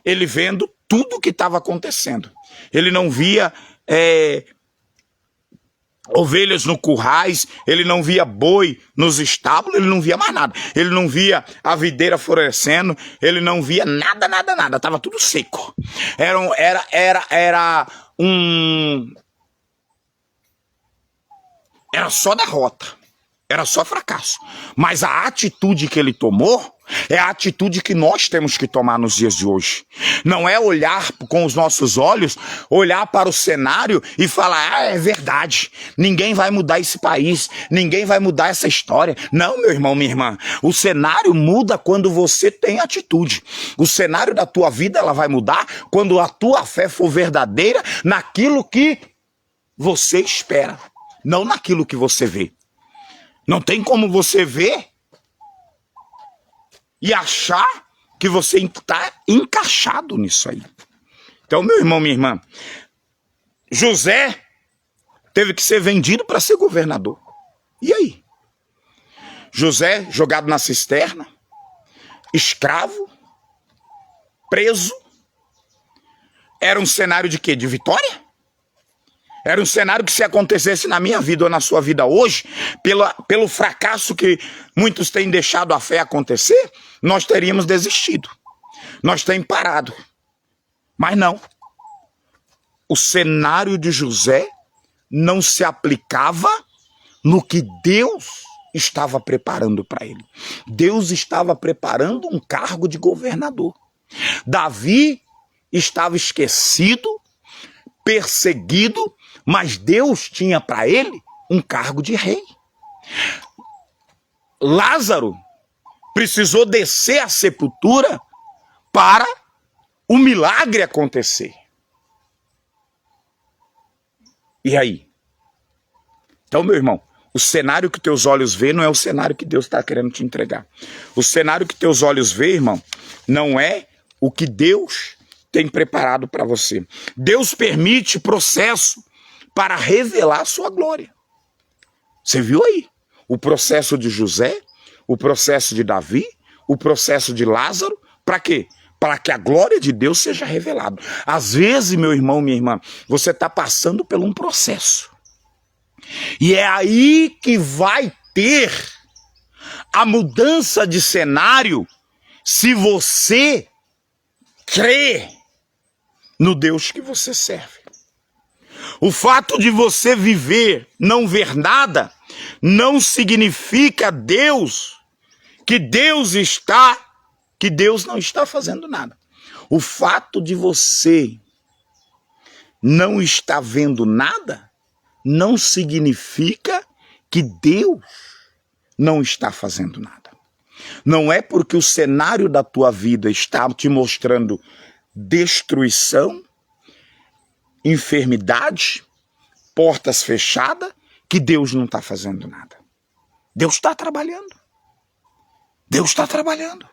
Ele vendo tudo o que estava acontecendo. Ele não via ovelhas no currais, ele não via boi nos estábulos, ele não via mais nada. Ele não via a videira florescendo, ele não via nada. Estava tudo seco. Era só derrota. Era só fracasso. Mas a atitude que ele tomou é a atitude que nós temos que tomar nos dias de hoje. Não é olhar com os nossos olhos, olhar para o cenário e falar, é verdade, ninguém vai mudar esse país, ninguém vai mudar essa história. Não, meu irmão, minha irmã, o cenário muda quando você tem atitude. O cenário da tua vida ela vai mudar quando a tua fé for verdadeira naquilo que você espera, não naquilo que você vê. Não tem como você ver e achar que você está encaixado nisso aí. Então, meu irmão, minha irmã, José teve que ser vendido para ser governador. E aí? José jogado na cisterna, escravo, preso. Era um cenário de quê? De vitória? Era um cenário que, se acontecesse na minha vida ou na sua vida hoje, pelo fracasso que muitos têm deixado a fé acontecer, nós teríamos desistido. Nós teríamos parado. Mas não. O cenário de José não se aplicava no que Deus estava preparando para ele. Deus estava preparando um cargo de governador. Davi estava esquecido, perseguido, mas Deus tinha para ele um cargo de rei. Lázaro precisou descer à sepultura para o milagre acontecer. E aí? Então, meu irmão, o cenário que teus olhos vê não é o cenário que Deus está querendo te entregar. O cenário que teus olhos vê, irmão, não é o que Deus tem preparado para você. Deus permite processo para revelar a sua glória. Você viu aí? O processo de José, o processo de Davi, o processo de Lázaro, para quê? Para que a glória de Deus seja revelada. Às vezes, meu irmão, minha irmã, você está passando por um processo. E é aí que vai ter a mudança de cenário se você crê no Deus que você serve. O fato de você viver, não ver nada, não significa que Deus não está fazendo nada. O fato de você não estar vendo nada, não significa que Deus não está fazendo nada. Não é porque o cenário da tua vida está te mostrando destruição, enfermidade, portas fechadas, que Deus não está fazendo nada. Deus está trabalhando. Deus está trabalhando.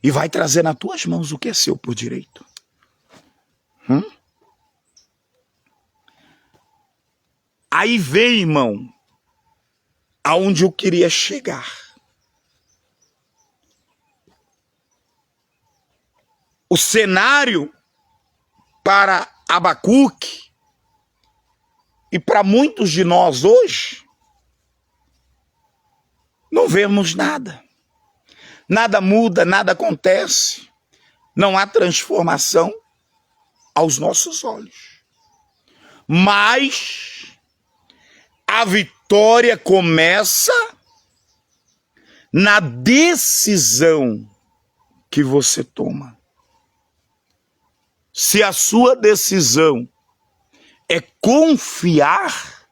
E vai trazer nas tuas mãos o que é seu por direito. Aí vem, irmão, aonde eu queria chegar. O cenário para Abacuque e para muitos de nós hoje, não vemos nada. Nada muda, nada acontece. Não há transformação aos nossos olhos. Mas a vitória começa na decisão que você toma. Se a sua decisão é confiar,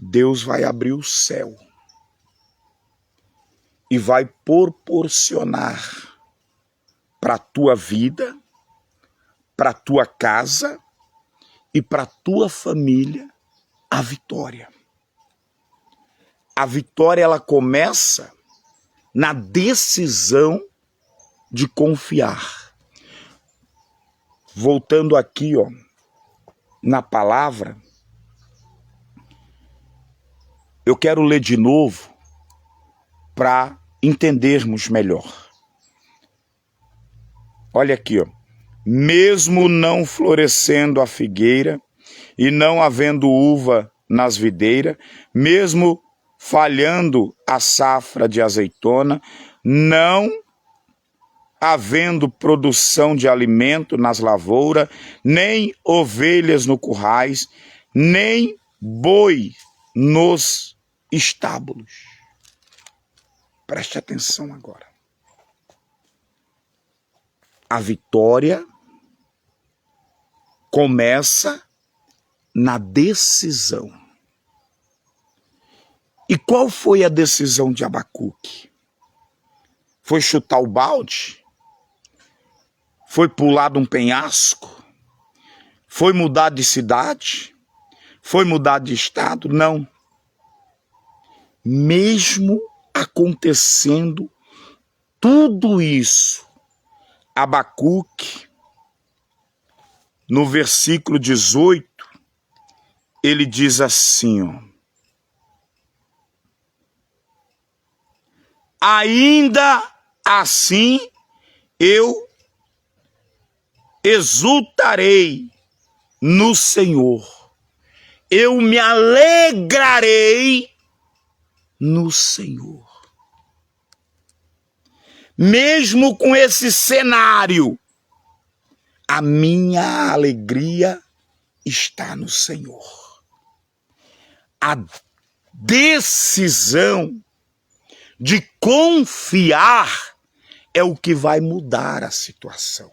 Deus vai abrir o céu e vai proporcionar para a tua vida, para a tua casa e para a tua família a vitória. A vitória ela começa na decisão de confiar. Voltando aqui, na palavra, eu quero ler de novo para entendermos melhor. Olha aqui, mesmo não florescendo a figueira e não havendo uva nas videiras, mesmo falhando a safra de azeitona, não havendo produção de alimento nas lavouras, nem ovelhas no currais, nem boi nos estábulos. Preste atenção agora. A vitória começa na decisão. E qual foi a decisão de Abacuque? Foi chutar o balde? Foi pular de um penhasco? Foi mudar de cidade? Foi mudar de estado? Não. Mesmo acontecendo tudo isso, Abacuque, no versículo 18, ele diz assim, ó: ainda assim eu exultarei no Senhor, eu me alegrarei no Senhor. Mesmo com esse cenário, a minha alegria está no Senhor. A decisão de confiar é o que vai mudar a situação.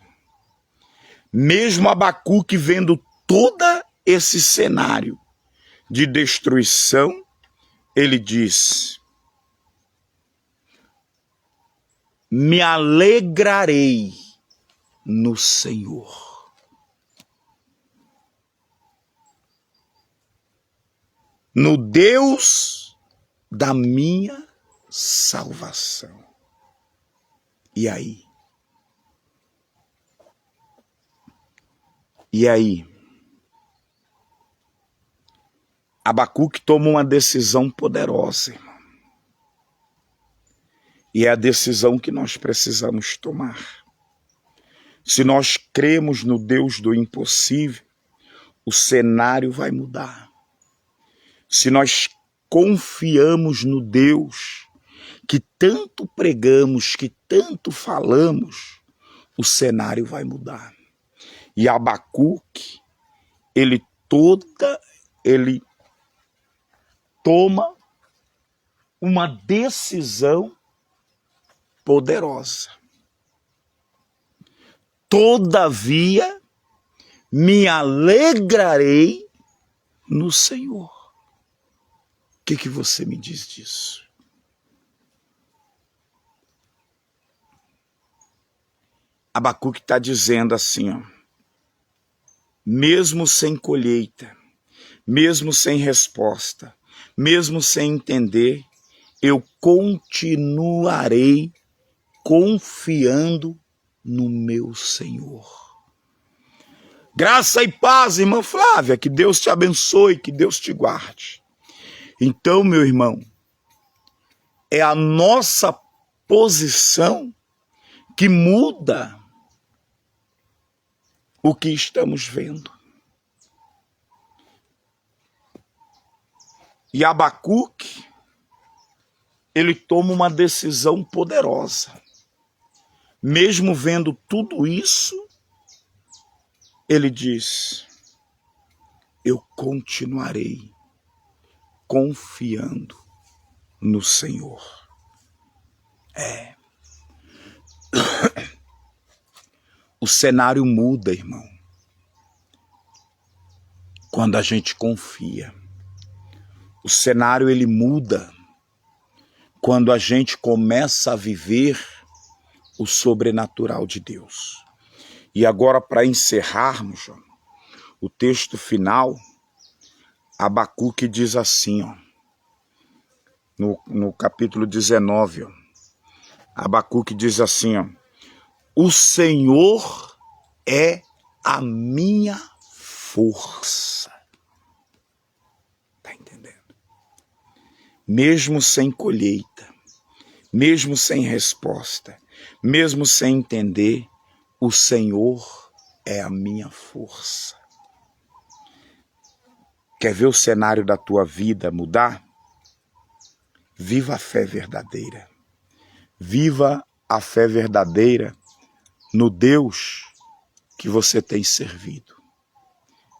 Mesmo Abacuque vendo todo esse cenário de destruição, ele diz: me alegrarei no Senhor. No Deus da minha salvação. E aí? E aí? Abacuque toma uma decisão poderosa, irmão. E é a decisão que nós precisamos tomar. Se nós cremos no Deus do impossível, o cenário vai mudar. Se nós confiamos no Deus que tanto pregamos, que tanto falamos, o cenário vai mudar. E Abacuque, ele toma uma decisão poderosa. Todavia, me alegrarei no Senhor. O que você me diz disso? Abacuque está dizendo assim, ó: mesmo sem colheita, mesmo sem resposta, mesmo sem entender, eu continuarei confiando no meu Senhor. Graça e paz, irmã Flávia, que Deus te abençoe, que Deus te guarde. Então, meu irmão, é a nossa posição que muda o que estamos vendo. E Abacuque, ele toma uma decisão poderosa. Mesmo vendo tudo isso, ele diz: eu continuarei confiando no Senhor. O cenário muda, irmão, quando a gente confia. O cenário, ele muda quando a gente começa a viver o sobrenatural de Deus. E agora, para encerrarmos, ó, o texto final, Abacuque diz assim, ó, no capítulo 19, ó, Abacuque diz assim, ó: o Senhor é a minha força. Tá entendendo? Mesmo sem colheita, mesmo sem resposta, mesmo sem entender, o Senhor é a minha força. Quer ver o cenário da tua vida mudar? Viva a fé verdadeira. Viva a fé verdadeira no Deus que você tem servido.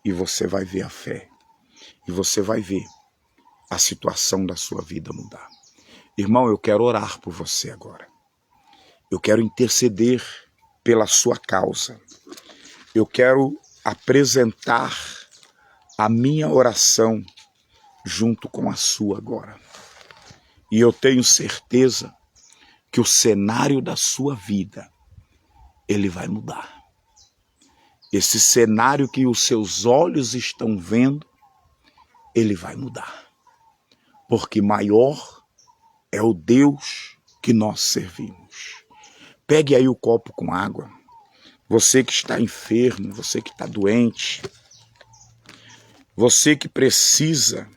E você vai ver a fé. E você vai ver a situação da sua vida mudar. Irmão, eu quero orar por você agora. Eu quero interceder pela sua causa. Eu quero apresentar a minha oração junto com a sua agora. E eu tenho certeza que o cenário da sua vida, ele vai mudar. Esse cenário que os seus olhos estão vendo, ele vai mudar. Porque maior é o Deus que nós servimos. Pegue aí o copo com água. Você que está enfermo, você que está doente, você que precisa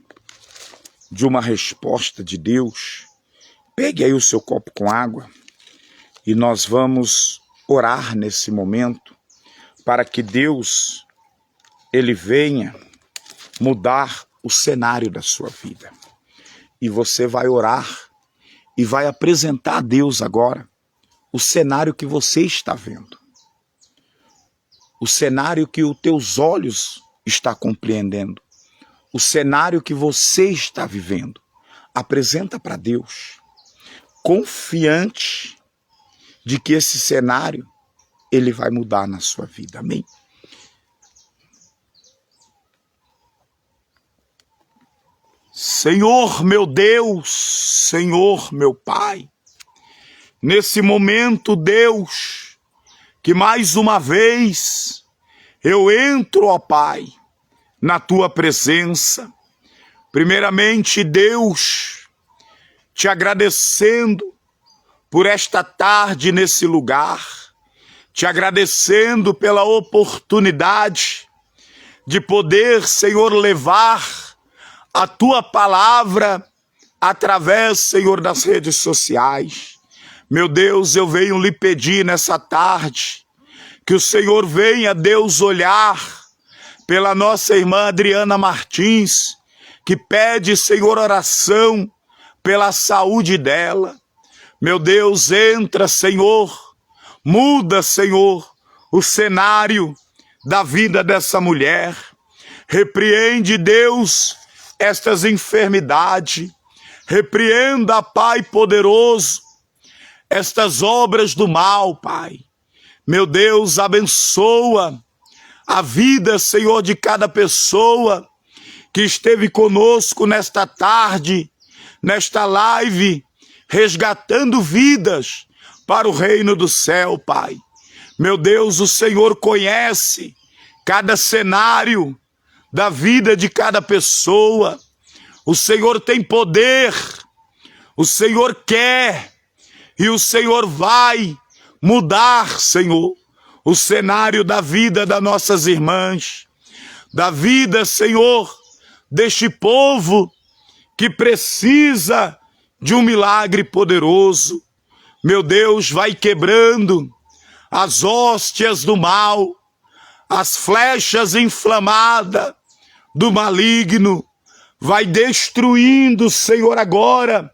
de uma resposta de Deus, pegue aí o seu copo com água e nós vamos orar nesse momento para que Deus, ele venha mudar o cenário da sua vida. E você vai orar e vai apresentar a Deus agora o cenário que você está vendo. O cenário que os teus olhos estão compreendendo. O cenário que você está vivendo. Apresenta para Deus, confiante de que esse cenário, ele vai mudar na sua vida. Amém? Senhor meu Deus, Senhor meu Pai, nesse momento, Deus, que mais uma vez eu entro, ó Pai, na Tua presença. Primeiramente, Deus, te agradecendo por esta tarde nesse lugar, te agradecendo pela oportunidade de poder, Senhor, levar a Tua palavra através, Senhor, das redes sociais. Meu Deus, eu venho lhe pedir nessa tarde que o Senhor venha, Deus, olhar pela nossa irmã Adriana Martins, que pede, Senhor, oração pela saúde dela. Meu Deus, entra, Senhor, muda, Senhor, o cenário da vida dessa mulher. Repreende, Deus, estas enfermidades. Repreenda, Pai poderoso, estas obras do mal, Pai. Meu Deus, abençoa a vida, Senhor, de cada pessoa que esteve conosco nesta tarde, nesta live, resgatando vidas para o reino do céu, Pai. Meu Deus, o Senhor conhece cada cenário da vida de cada pessoa. O Senhor tem poder, o Senhor quer e o Senhor vai mudar, Senhor, o cenário da vida das nossas irmãs, da vida, Senhor, deste povo que precisa de um milagre poderoso. Meu Deus, vai quebrando as hóstias do mal, as flechas inflamadas do maligno, vai destruindo, Senhor, agora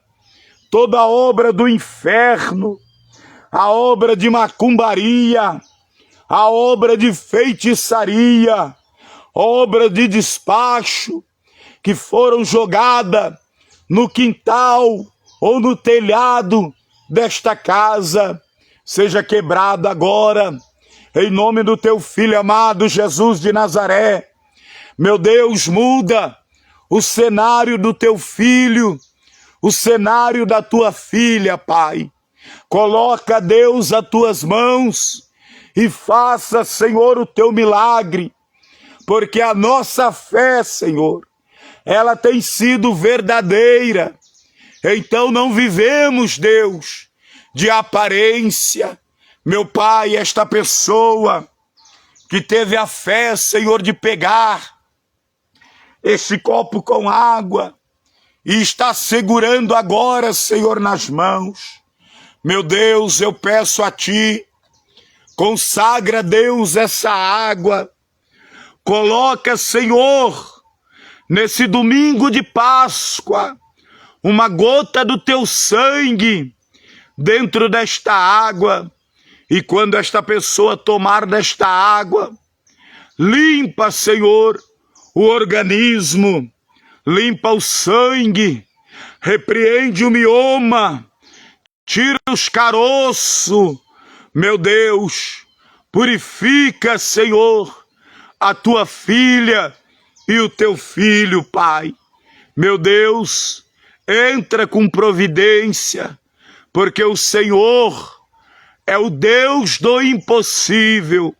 toda a obra do inferno, a obra de macumbaria, a obra de feitiçaria, obra de despacho, que foram jogadas no quintal ou no telhado desta casa, seja quebrada agora, em nome do Teu Filho amado Jesus de Nazaré. Meu Deus, muda o cenário do Teu Filho, o cenário da Tua filha, Pai. Coloca, Deus, as Tuas mãos e faça, Senhor, o Teu milagre, porque a nossa fé, Senhor, ela tem sido verdadeira. Então não vivemos, Deus, de aparência. Meu Pai, esta pessoa que teve a fé, Senhor, de pegar esse copo com água e está segurando agora, Senhor, nas mãos. Meu Deus, eu peço a Ti, consagra, Deus, essa água. Coloca, Senhor, nesse domingo de Páscoa, uma gota do Teu sangue dentro desta água. E quando esta pessoa tomar desta água, limpa, Senhor, o organismo, limpa o sangue, repreende o mioma, tira os caroços, meu Deus, purifica, Senhor, a tua filha e o teu filho, Pai. Meu Deus, entra com providência, porque o Senhor é o Deus do impossível.